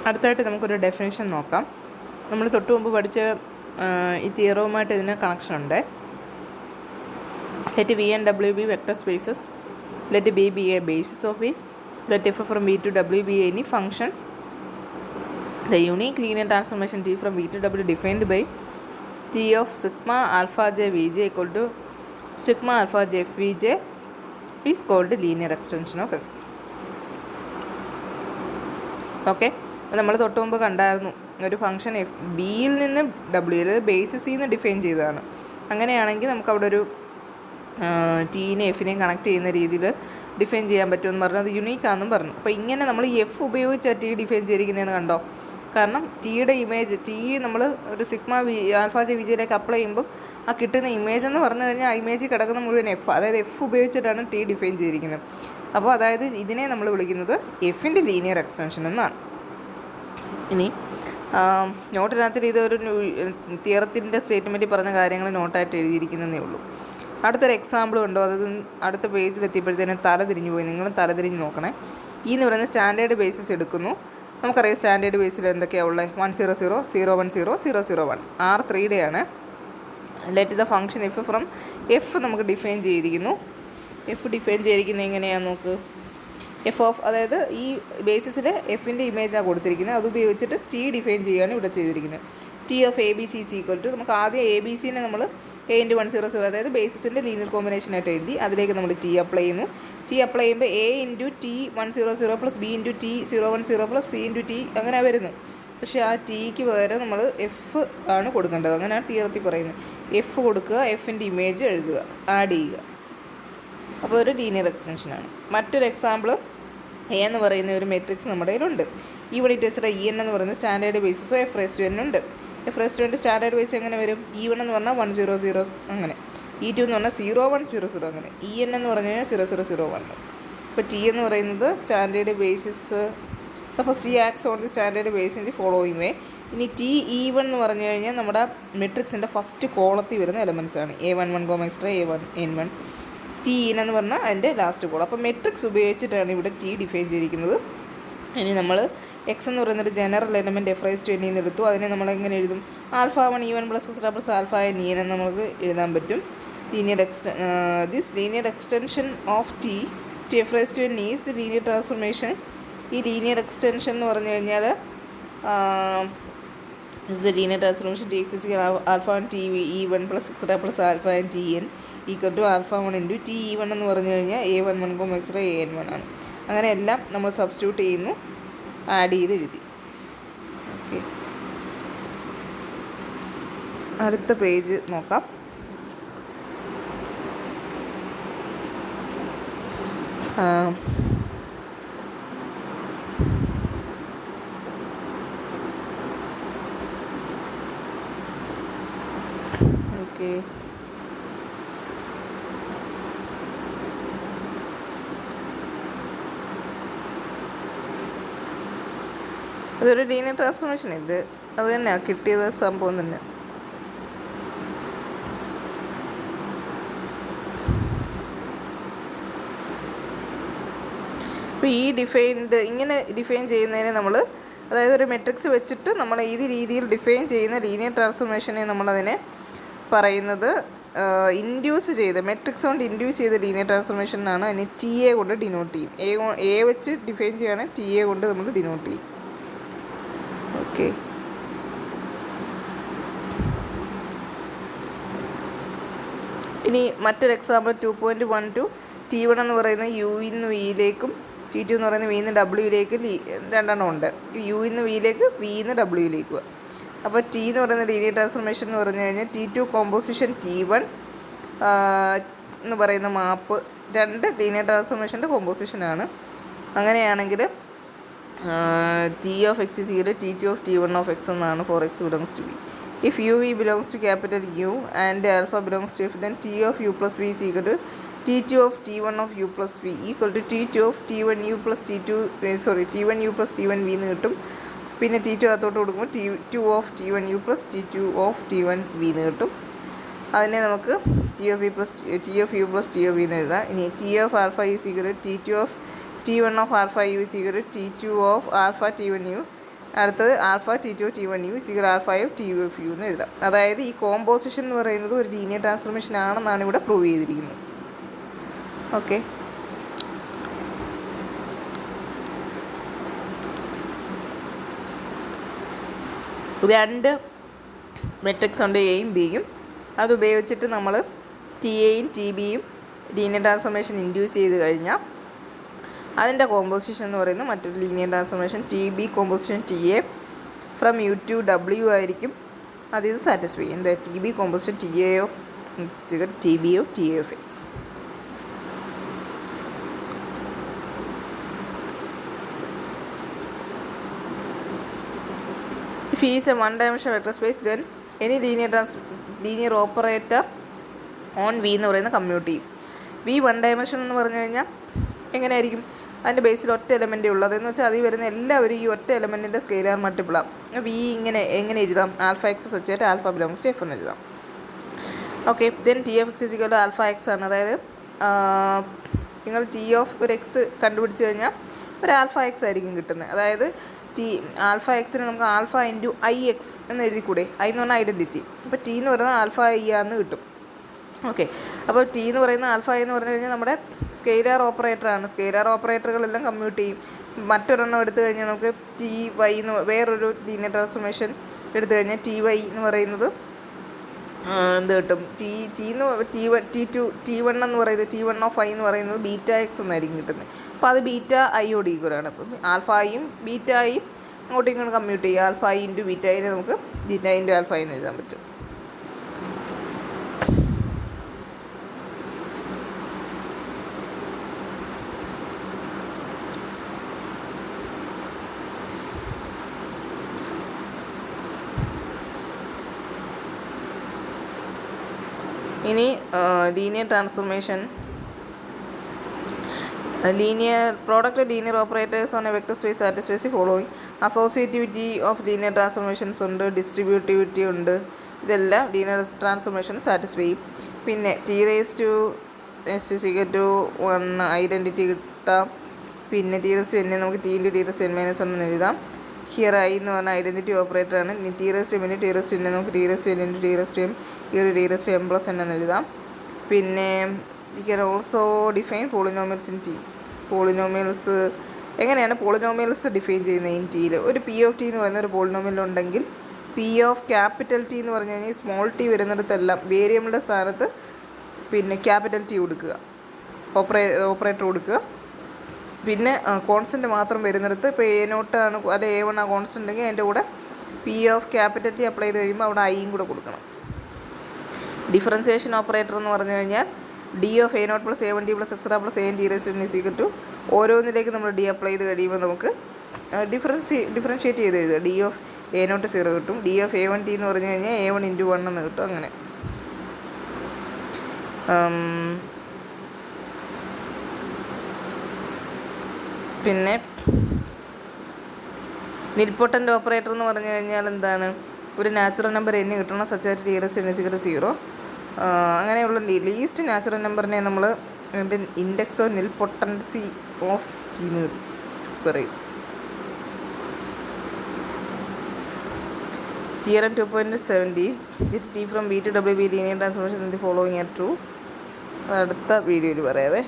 അടുത്തായിട്ട് നമുക്കൊരു ഡെഫിനേഷൻ നോക്കാം. നമ്മൾ തൊട്ട് മുമ്പ് പഠിച്ച ഈ തിയറവുമായിട്ട് ഇതിന് കണക്ഷൻ ഉണ്ട്. Let V and W be vector spaces, let B be a basis of V, let f from V to W be any function. The unique linear transformation T from V to W defined by T of sigma alpha j Vj equal to sigma alpha j Vj is called linear extension of F. Okay, നമ്മൾ തൊട്ട് മുമ്പ് കണ്ടായിരുന്നു ഒരു function F ബിയിൽ നിന്ന് W, അതായത് ബേസിസിൽ നിന്ന് define ചെയ്തതാണ്. അങ്ങനെയാണെങ്കിൽ നമുക്ക് അവിടെ ഒരു ടീനെ എഫിനെയും കണക്ട് ചെയ്യുന്ന രീതിയിൽ ഡിഫൈൻ ചെയ്യാൻ പറ്റുമെന്ന് പറഞ്ഞു. അത് യുണീക്കാണെന്നും പറഞ്ഞു. അപ്പോൾ ഇങ്ങനെ നമ്മൾ എഫ് ഉപയോഗിച്ച് ടി ഡിഫൈൻ ചെയ്തിരിക്കുന്നതെന്ന് കണ്ടോ. കാരണം ടിയുടെ ഇമേജ് ടി നമ്മൾ ഒരു സിഗ്മ ആൽഫ ജെ വിജയിലേക്ക് അപ്ലൈ ചെയ്യുമ്പം ആ കിട്ടുന്ന ഇമേജ് എന്ന് പറഞ്ഞു കഴിഞ്ഞാൽ ആ ഇമേജിൽ കിടക്കുന്ന മുഴുവൻ എഫ്, അതായത് എഫ് ഉപയോഗിച്ചിട്ടാണ് ടി ഡിഫൈൻ ചെയ്തിരിക്കുന്നത്. അപ്പോൾ അതായത് ഇതിനെ നമ്മൾ വിളിക്കുന്നത് എഫിൻ്റെ ലീനിയർ എക്സ്റ്റൻഷൻ എന്നാണ്. ഇനി നോട്ടിനകത്ത് ഇതൊരു തിയറത്തിൻ്റെ സ്റ്റേറ്റ്മെൻറ്റിൽ പറഞ്ഞ കാര്യങ്ങൾ നോട്ടായിട്ട് എഴുതിയിരിക്കുന്നതേ ഉള്ളൂ. അടുത്തൊരു എക്സാമ്പിൾ ഉണ്ടോ, അത് അടുത്ത പേജിലെത്തിയപ്പോഴത്തേനും തല തിരിഞ്ഞു പോയി. നിങ്ങളും തല തിരിഞ്ഞ് നോക്കണേ. ഈ എന്ന് പറയുന്നത് സ്റ്റാൻഡേർഡ് ബേസിസ് എടുക്കുന്നു. നമുക്കറിയാം സ്റ്റാൻഡേർഡ് ബേസിൽ എന്തൊക്കെയാണ് ഉള്ളത്. 100, 010, 001 R3 ആണ്. Let the function F from F നമുക്ക് ഡിഫൈൻ ചെയ്തിരിക്കുന്നു. എഫ് ഡിഫൈൻ ചെയ്തിരിക്കുന്നത് എങ്ങനെയാണെന്ന് നോക്ക്. എഫ് ഓഫ്, അതായത് ഈ ബേസിസിൽ എഫിൻ്റെ ഇമേജാണ് കൊടുത്തിരിക്കുന്നത്. അത് ഉപയോഗിച്ചിട്ട് ടി ഡിഫൈൻ ചെയ്യുകയാണ് ഇവിടെ ചെയ്തിരിക്കുന്നത്. T of A B C equal to, നമുക്ക് ആദ്യം എ ബി സിനെ നമ്മൾ എ ഇൻറ്റു 100, അതായത് ബേസിസിൻ്റെ ലീനിയർ കോമ്പിനേഷനായിട്ട് എഴുതി അതിലേക്ക് നമ്മൾ ടി അപ്ലൈ ചെയ്യുന്നു. ടി അപ്ലൈ ചെയ്യുമ്പോൾ A into T 100 plus B into T 010 plus C into T അങ്ങനെ വരുന്നു. പക്ഷേ ആ ടിക്ക് പകരം നമ്മൾ എഫ് ആണ് കൊടുക്കേണ്ടത്. അങ്ങനെയാണ് തിയറത്തിൽ പറയുന്നത്. എഫ് കൊടുക്കുക, എഫിൻ്റെ ഇമേജ് എഴുതുക, ആഡ് ചെയ്യുക. അപ്പോൾ ഒരു ലീനിയർ എക്സ്റ്റൻഷനാണ്. മറ്റൊരു എക്സാമ്പിൾ എ എന്ന് പറയുന്ന ഒരു മെട്രിക്സ് നമ്മുടെ കയ്യിലുണ്ട്. ഈ യൂണിറ്റ് വെച്ചിട്ട് ഇ എൻ എന്ന് പറയുന്നത് സ്റ്റാൻഡേർഡ് ബേസിസോ എഫ് റേസ് ടു എൻ ഉണ്ട്. എഫ് റേസ് ടു എൻ്റെ സ്റ്റാൻഡേർഡ് ബേസ് എങ്ങനെ വരും? E1 എന്ന് പറഞ്ഞാൽ 100 അങ്ങനെ, E2 എന്ന് പറഞ്ഞാൽ 0100 അങ്ങനെ, EN എന്ന് പറഞ്ഞു കഴിഞ്ഞാൽ 0001. അപ്പോൾ ടി എന്ന് പറയുന്നത് standard basis. Suppose T acts on the standard base in the following way. ഇനി TE1 എന്ന് പറഞ്ഞു കഴിഞ്ഞാൽ നമ്മുടെ മെട്രിക്സിൻ്റെ ഫസ്റ്റ് കോളത്തിൽ വരുന്ന എലമെൻറ്റ്സ് ആണ്. A11, A1, N1. TN എന്ന് പറഞ്ഞാൽ അതിൻ്റെ ലാസ്റ്റ് കോളം. അപ്പോൾ മെട്രിക്സ് ഉപയോഗിച്ചിട്ടാണ് ഇവിടെ ടി ഡിഫൈൻ ചെയ്തിരിക്കുന്നത്. ഇനി നമ്മൾ എക്സ് എന്ന് പറയുന്നൊരു general element F raise to N എന്ന് എടുത്തു. അതിനെ നമ്മൾ എങ്ങനെ എഴുതും? Alpha 1 E1 plus extra plus alpha N E N എന്ന് നമുക്ക് എഴുതാൻ പറ്റും. This linear extension of T to F raise to N is the linear transformation. ഈ ലീനിയർ എക്സ്റ്റൻഷൻ എന്ന് പറഞ്ഞു കഴിഞ്ഞാൽ is the linear transformation T x is alpha 1 T E1 plus extra plus alpha and Tn equal to alpha 1 into TE1 എന്ന് പറഞ്ഞു കഴിഞ്ഞാൽ A11, extra AN1 ആണ്. അങ്ങനെ എല്ലാം നമ്മൾ സബ്സ്റ്റിറ്റ്യൂട്ട് ചെയ്യുന്നു, ആഡ് ചെയ്ത് എഴുതി. ഓക്കെ, അടുത്ത പേജ് നോക്കാം. ഓക്കെ, അതൊരു ലീനിയർ ട്രാൻസ്ഫോർമേഷൻ. ഇത് അത് തന്നെയാണ് കിട്ടിയത്, സംഭവം തന്നെ. അപ്പോൾ ഈ ഇങ്ങനെ ഡിഫൈൻ ചെയ്യുന്നതിന് നമ്മൾ, അതായത് ഒരു മെട്രിക്സ് വെച്ചിട്ട് നമ്മൾ ഈ രീതിയിൽ ഡിഫൈൻ ചെയ്യുന്ന ലീനിയർ ട്രാൻസ്ഫോർമേഷനെ നമ്മളതിനെ പറയുന്നത് ഇൻഡ്യൂസ് ചെയ്ത്, മെട്രിക്സ് കൊണ്ട് ഇൻഡ്യൂസ് ചെയ്ത ലീനിയർ ട്രാൻസ്ഫോർമേഷൻ എന്നാണ്. അതിന് ടി എ കൊണ്ട് ഡിനോട്ട് ചെയ്യും. എ വെച്ച് ഡിഫൈൻ ചെയ്യുകയാണെങ്കിൽ ടി എ കൊണ്ട് നമ്മൾ ഡിനോട്ട് ചെയ്യും. ഓക്കെ, ഇനി മറ്റൊരു എക്സാമ്പിൾ 2.12 T1 എന്ന് പറയുന്ന യുയിൽ നിന്ന് വിയിലേക്കും T2 എന്ന് പറയുന്ന വിയിൽ നിന്ന് ഡബ്ല്യൂയിലേക്ക് രണ്ടെണ്ണം ഉണ്ട്. യുയിൽ നിന്ന് വിയിലേക്ക്, വിയിൽ നിന്ന് ഡബ്ല്യൂയിലേക്ക്. അപ്പോൾ ടി എന്ന് പറയുന്ന ലീനിയർ ട്രാൻസ്ഫോർമേഷൻ എന്ന് പറഞ്ഞു കഴിഞ്ഞാൽ T2 കോമ്പോസിഷൻ T1 എന്ന് പറയുന്ന മാപ്പ് രണ്ട് ലീനിയർ ട്രാൻസ്ഫോർമേഷൻ്റെ കോമ്പോസിഷനാണ്. അങ്ങനെയാണെങ്കിൽ T of x is equal to T2 of T1 of x എന്നാണ് for x belongs to v. If uv belongs to capital U and alpha belongs to f, then T of u plus v is equal to T2 of T1 of u plus v equal to T2 of T1 u plus T1 u plus T1 v എന്ന് കിട്ടും. പിന്നെ T2 അകത്തോട്ട് കൊടുക്കുമ്പോൾ T2 of T1 u plus T2 of T1 v എന്ന് കിട്ടും. അതിനെ നമുക്ക് T of u plus T of v എന്ന് എഴുതാം. ഇനി T of alpha is equal to T2 of T1 of alpha u is equal to T2 of alpha T1 u അടുത്തത് alpha T2 T1 u is equal alpha of T of u എന്ന് എഴുതാം. അതായത് ഈ composition എന്ന് പറയുന്നത് ഒരു linear transformation ആണെന്നാണ് ഇവിടെ പ്രൂവ് ചെയ്തിരിക്കുന്നത്. ഓക്കെ, രണ്ട് മെട്രിക്സ് ഉണ്ട്, എയും ബിയും. അതുപയോഗിച്ചിട്ട് നമ്മൾ ടി എയും ടി ബിയും ലീനിയർ ട്രാൻസ്ഫോർമേഷൻ ഇൻഡ്യൂസ് ചെയ്ത് കഴിഞ്ഞാൽ അതിൻ്റെ കോമ്പോസിഷൻ എന്ന് പറയുന്നത് മറ്റൊരു linear transformation T B composition T A from U to W ആയിരിക്കും. അതിത് സാറ്റിസ്ഫൈ ചെയ്യും. എന്താ T B composition T A of T B of T A of X. If E is a one-dimensional vector space, then any linear operator on V എന്ന് പറയുന്നത് commute ചെയ്യും. V one dimension എന്ന് പറഞ്ഞു കഴിഞ്ഞാൽ എങ്ങനെയായിരിക്കും? അതിൻ്റെ ബേസിൽ ഒറ്റ എലമെൻറ്റേ ഉള്ളൂ. അതെന്ന് വെച്ചാൽ അതിൽ വരുന്ന എല്ലാവരും ഈ ഒറ്റ എലമെൻറ്റിൻ്റെ സ്കെയിലാർ മൾട്ടിപ്പിളാണ്. വി എങ്ങനെ എഴുതാം? ആൽഫ എക്സ് സച്ചായിട്ട് ആൽഫ ബിലോങ്സ് ടു എഫ് എന്ന് എഴുതാം. Okay, then T of X is equal alpha X ആണ്. അതായത് നിങ്ങൾ ടി ഓഫ് ഒരു എക്സ് കണ്ടുപിടിച്ച് കഴിഞ്ഞാൽ ഒരു ആൽഫ എക്സ് ആയിരിക്കും കിട്ടുന്നത്. അതായത് ആൽഫ എക്സിന് നമുക്ക് ആൽഫ ഇൻറ്റു ഐ എക്സ് എന്ന് എഴുതിക്കൂടെ? ഐ എന്ന് പറഞ്ഞാൽ ഐഡൻറ്റിറ്റി. അപ്പോൾ ടി എന്ന് പറയുന്നത് ആൽഫ ഐ ആന്ന് കിട്ടും. ഓക്കെ, അപ്പോൾ ടി എന്ന് പറയുന്ന ആൽഫ എന്ന് പറഞ്ഞു കഴിഞ്ഞാൽ നമ്മുടെ സ്കെയിലാർ ഓപ്പറേറ്ററാണ്. സ്കെയിലാർ ഓപ്പറേറ്ററുകളെല്ലാം കമ്മ്യൂട്ട് ചെയ്യും. മറ്റൊരെണ്ണം എടുത്തു കഴിഞ്ഞാൽ നമുക്ക് ടി വൈ എന്ന് വേറൊരു ലീനിയർ ട്രാൻസ്ഫോർമേഷൻ എടുത്തു കഴിഞ്ഞാൽ ടി വൈ എന്ന് പറയുന്നത് എന്ത് കിട്ടും? T1 എന്ന് പറയുന്നത് T1 ഓഫ് ഐ എന്ന് പറയുന്നത് ബീറ്റ എക്സ് എന്നായിരിക്കും കിട്ടുന്നത്. അപ്പോൾ അത് ബീറ്റ ഐയോട് ഈക്വലാണ്. അപ്പം ആൽഫ ഐയും ബീറ്റ ഐയും അങ്ങോട്ടും ഇങ്ങോട്ട് കമ്മ്യൂട്ട് ചെയ്യും. ആൽഫ ഐ ഇൻറ്റു ബീറ്റ ഐനെ നമുക്ക് ബീറ്റ ഇൻറ്റു ആൽഫ ഐ എന്ന് എഴുതാൻ പറ്റും. ഇനി linear transformation, linear product linear operators on a vector space satisfies following. Associativity of linear transformations ഉണ്ട്, ഡിസ്ട്രിബ്യൂട്ടിവിറ്റി ഉണ്ട്. ഇതെല്ലാം ലീനിയർ ട്രാൻസ്ഫോർമേഷൻ സാറ്റിസ്ഫൈ ചെയ്യും. പിന്നെ T raise to S is equal to 1 identity കിട്ടാം. പിന്നെ ടി റേസ് ടു എന്നെ നമുക്ക് T into T raise to N minus 1 എന്ന് എഴുതാം. ഹിയർ ഐ എന്ന് പറഞ്ഞാൽ ഐഡൻറ്റിറ്റി ഓപ്പറേറ്ററാണ്. ഇനി ടി റേസ് ടു എമ്മിന് ടി റേസ് ടു എന്നെ നമുക്ക് T raise to N into T raise to M ഈ ഒരു T raise to M plus N എന്ന് എഴുതാം. പിന്നെ you can also define polynomials in T. Polynomials എങ്ങനെയാണ് പോളിനോമിയൽസ് ഡിഫൈൻ ചെയ്യുന്നത്? ഇൻ ടിയിൽ ഒരു പി ഓഫ് ടി എന്ന് പറയുന്ന ഒരു പോളിനോമിയൽ ഉണ്ടെങ്കിൽ പി ഓഫ് ക്യാപിറ്റൽ ടി എന്ന് പറഞ്ഞു കഴിഞ്ഞാൽ സ്മോൾ ടി വരുന്നിടത്തെല്ലാം വേരിയബിളിൻ്റെ സ്ഥാനത്ത് പിന്നെ ക്യാപിറ്റൽ ടി കൊടുക്കുക, ഓപ്പറേറ്റർ കൊടുക്കുക. പിന്നെ കോൺസ്റ്റൻറ്റ് മാത്രം വരുന്നിടത്ത് ഇപ്പോൾ എ നോട്ടാണ് അല്ലെ എ വൺ ആ കോൺസ്റ്റൻ്റ് ഉണ്ടെങ്കിൽ അതിൻ്റെ കൂടെ P of capital T apply ചെയ്ത് കഴിയുമ്പോൾ അവിടെ ഐയും കൂടെ കൊടുക്കണം. ഡിഫറൻസിയേഷൻ ഓപ്പറേറ്റർ എന്ന് പറഞ്ഞു കഴിഞ്ഞാൽ D of A naught plus A one T plus extra plus N T raise to equal to ഓരോന്നിലേക്ക് നമ്മൾ ഡി അപ്ലൈ ചെയ്ത് കഴിയുമ്പോൾ നമുക്ക് ഡിഫറൻഷ്യേറ്റ് ചെയ്ത് എഴുതുക. ഡി ഓഫ് എ നോട്ട് 0 കിട്ടും. D of A one T എന്ന് പറഞ്ഞു കഴിഞ്ഞാൽ എ വൺ ഇൻറ്റു 1 എന്ന് കിട്ടും. അങ്ങനെ പിന്നെ നിൽപോട്ടൻ്റ് ഓപ്പറേറ്റർ എന്ന് പറഞ്ഞു കഴിഞ്ഞാൽ എന്താണ്? ഒരു നാച്ചുറൽ നമ്പർ n കിട്ടണം സച്ചായിട്ട് T raise to n equal to 0. അങ്ങനെയുള്ള ലീസ്റ്റ് നാച്ചുറൽ നമ്പറിനെ നമ്മൾ index of nilpotency of T എന്ന് പറയും. Theorem 2.70 T from V to W be linear transformation following are true. അടുത്ത വീഡിയോയിൽ പറയാവേ.